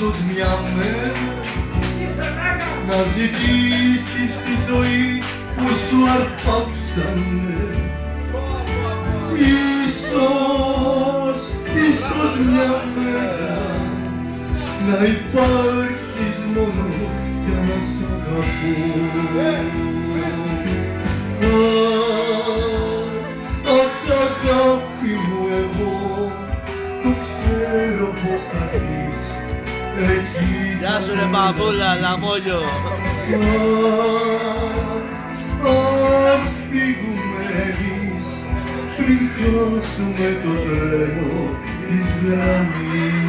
ίσως μια μέρα να ζητήσεις τη ζωή που σου αρπάξανε. Ίσως μια μέρα να υπάρχεις μόνο για να σ' αγαπώ. Αχ, αγάπη μου, εγώ το ξέρω πως θα έρθεις εκεί. Γεια σου ρε μπαμπούλα, λαμόγιο. Ας φύγουμε εμείς πριν χάσουμε το τρένο της γραμμής.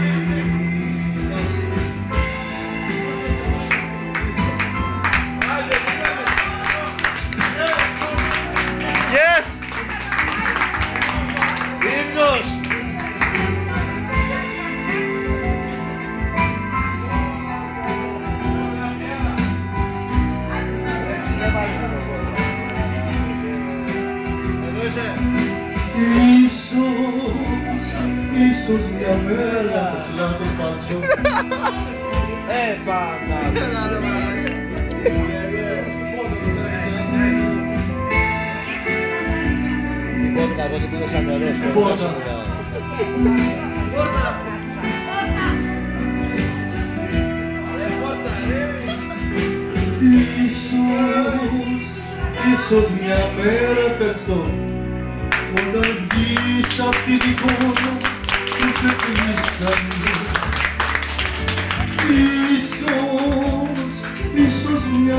Yes! Ύμνος! Ίσως μια μέρα θα σου λάθος πάτσο. Πάντα! Πόρτα, εγώ την πήγα νερό στο Πόρτα. Ίσως μια μέρα ευχαριστώ όταν βγεις απ' την εικόνα που σε κλείσανε. Ίσως μια